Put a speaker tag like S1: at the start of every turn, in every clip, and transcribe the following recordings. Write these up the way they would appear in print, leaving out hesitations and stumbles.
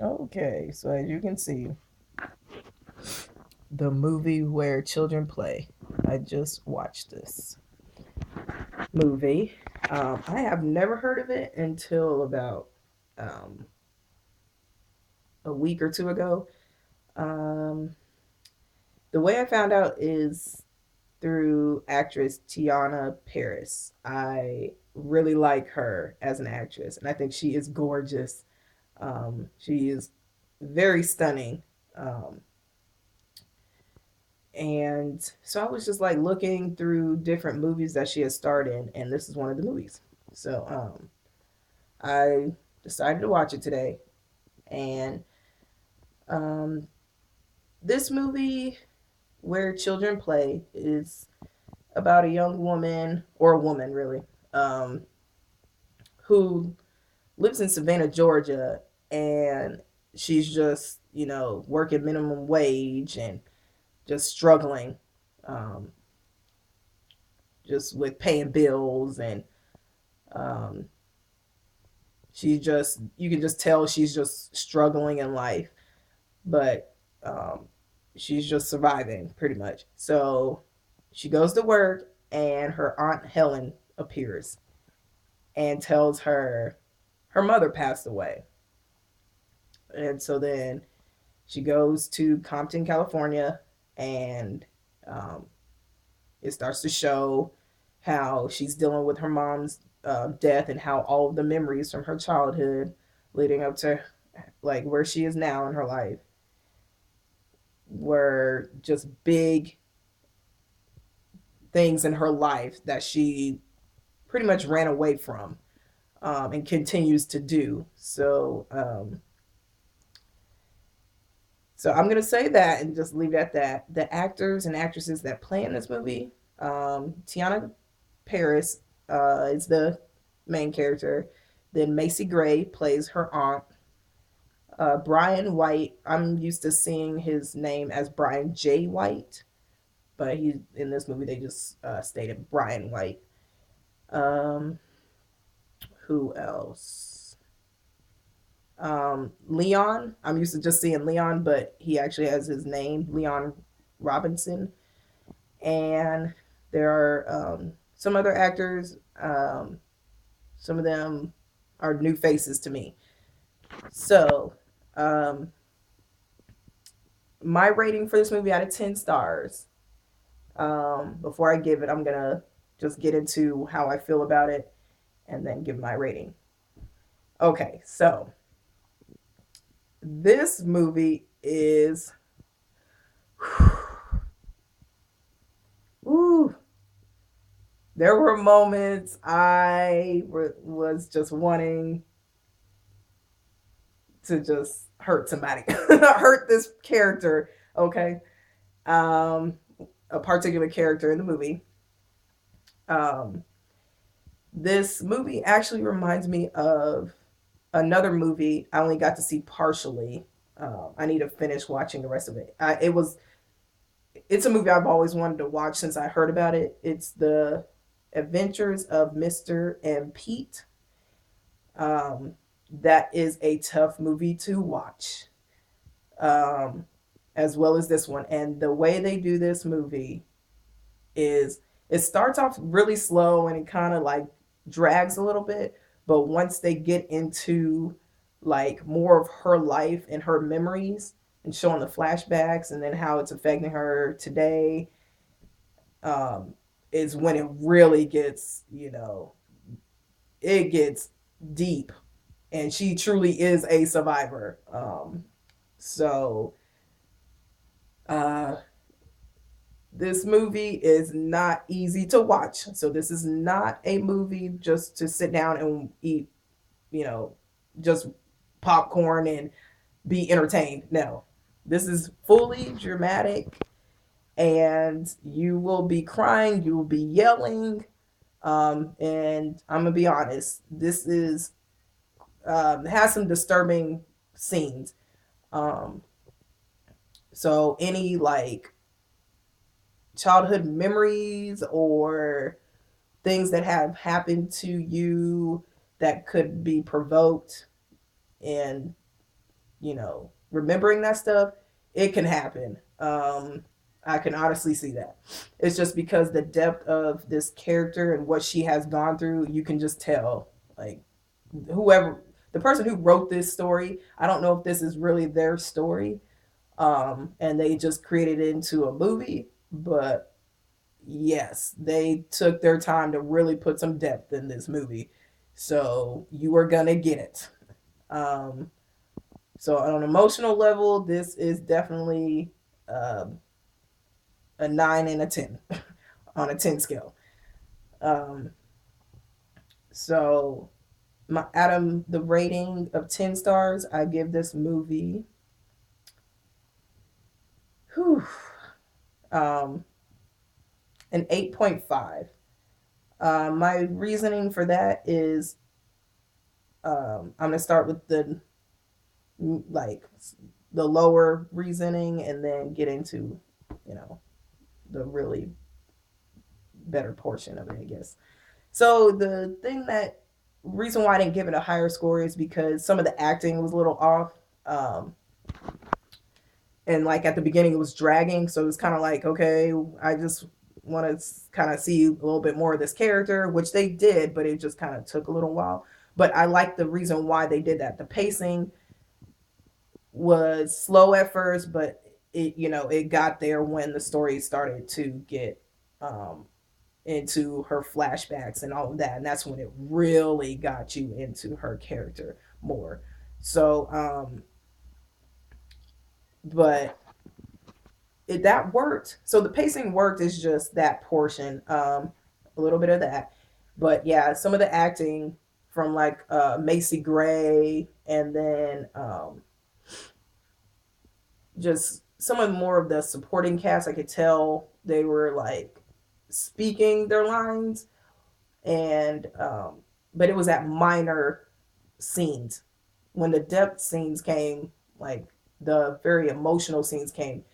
S1: Okay, so as you can see, the movie Where Children Play. I just watched this movie. I have never heard of it until about um, a week or two ago. Um, the way I found out is through actress Tiana Paris. I really like her as an actress, and I think she is gorgeous. She is very stunning. Um, and so I was just like looking through different movies that she has starred in, and this is one of the movies. So I decided to watch it today, and um, this movie, Where Children Play, is about a young woman, or a woman really, um, who lives in Savannah, Georgia, and she's just, working minimum wage and just struggling, um, just with paying bills. And um, you can just tell she's just struggling in life, but um, she's just surviving pretty much. So she goes to work, and her Aunt Helen appears and tells her mother passed away. And so then she goes to Compton, California, and um, it starts to show how she's dealing with her mom's death, and how all of the memories from her childhood leading up to like where she is now in her life were just big things in her life that she pretty much ran away from, and continues to do. So I'm gonna say that and just leave it at that. The actors and actresses that play in this movie, Tiana Paris is the main character. Then Macy Gray plays her aunt. Brian White, I'm used to seeing his name as Brian J. White, but he in this movie they just stated Brian White. Um, who else? Leon. I'm used to just seeing Leon, but he actually has his name, Leon Robinson. And there are some other actors. Some of them are new faces to me. So, um, my rating for this movie out of 10 stars. Before I give it, I'm going to just get into how I feel about it and then give my rating. Okay, so this movie is. Whew, there were moments was just wanting to just hurt somebody, hurt this character. Okay, um, a particular character in the movie. Um, this movie actually reminds me of another movie I only got to see partially. I need to finish watching the rest of it. It's a movie I've always wanted to watch since I heard about it. It's the Adventures of Mr. and Pete. Um, that is a tough movie to watch, um, as well as this one. And the way they do this movie is it starts off really slow and it kind of like drags a little bit. But once they get into like more of her life and her memories and showing the flashbacks and then how it's affecting her today, um, is when it really gets, it gets deep, and she truly is a survivor. So uh, this movie is not easy to watch. So this is not a movie just to sit down and eat, you know, just popcorn and be entertained. No, this is fully dramatic, and you will be crying, you will be yelling. And I'm gonna be honest, this is has some disturbing scenes. Um, so any like childhood memories or things that have happened to you that could be provoked in remembering that stuff, it can happen. I can honestly see that. It's just because the depth of this character and what she has gone through, you can just tell. Like, whoever, the person who wrote this story, I don't know if this is really their story, and they just created it into a movie, but yes, they took their time to really put some depth in this movie. So you are gonna get it. Um, so on an emotional level, this is definitely um, a 9 and a 10 on a 10 scale. Um, so my Adam, the rating of 10 stars, I give this movie, whew, um, an 8.5. My reasoning for that is, I'm gonna start with like the lower reasoning and then get into you know the really better portion of it, I guess. So the thing that reason why I didn't give it a higher score is because some of the acting was a little off. Um, and like at the beginning, it was dragging, so it was kind of like, okay, I just want to kind of see a little bit more of this character, which they did, but it just kind of took a little while. But I like the reason why they did that. The pacing was slow at first, but it got there when the story started to get um, into her flashbacks and all of that, and that's when it really got you into her character more. So, but that worked. So the pacing worked. Is just that portion, a little bit of that, but yeah, some of the acting from like Macy Gray, and then just some of more of the supporting cast, I could tell they were like speaking their lines, and but it was at minor scenes. When the depth scenes came, like the very emotional scenes came,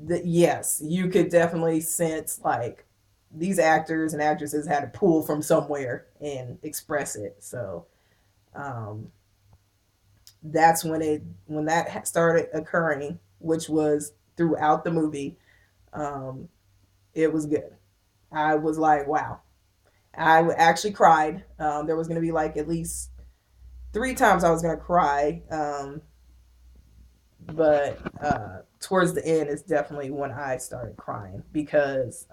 S1: yes, you could definitely sense like these actors and actresses had to pull from somewhere and express it. So um, that's when that started occurring, which was throughout the movie. Um, it was good. I was like, wow. I actually cried. There was going to be like at least 3 times I was going to cry. But towards the end is definitely when I started crying, because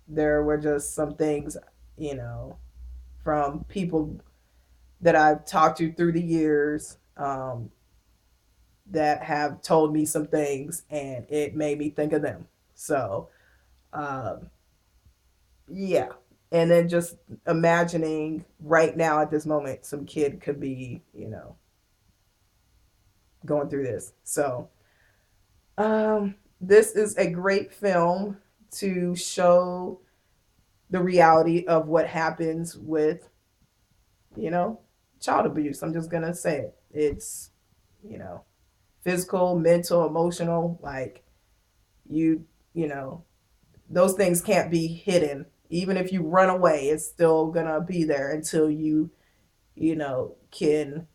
S1: there were just some things, you know, from people that I've talked to through the years, that have told me some things, and it made me think of them. So, um, yeah. And then just imagining right now at this moment, some kid could be, going through this. So, this is a great film to show the reality of what happens with, you know, child abuse. I'm just gonna say it. It's, you know, physical, mental, emotional. Like you, you know, those things can't be hidden. Even if you run away, it's still gonna be there until can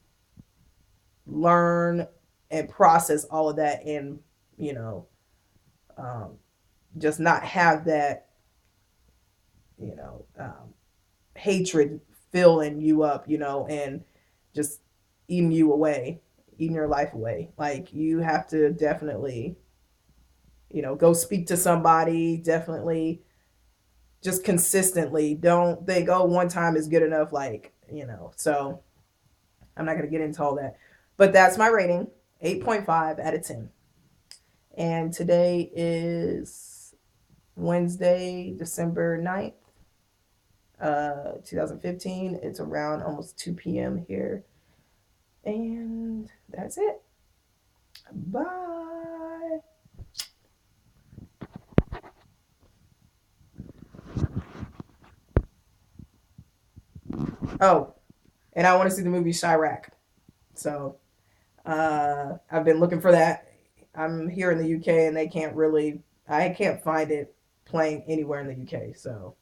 S1: learn and process all of that, and you know, um, just not have that, you know, hatred filling you up, and just eating you away, eating your life away. Like, you have to definitely, go speak to somebody, definitely, just consistently. Don't think, oh, one time is good enough. Like, so I'm not going to get into all that. But that's my rating, 8.5 out of 10. And today is Wednesday, December 9th, 2015. It's around almost 2 p.m. here. And that's it. Bye. Oh, and I want to see the movie Chirac. So I've been looking for that. I'm here in the UK, and I can't find it playing anywhere in the UK. So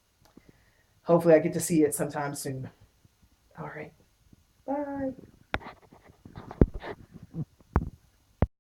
S1: hopefully I get to see it sometime soon. All right. Bye.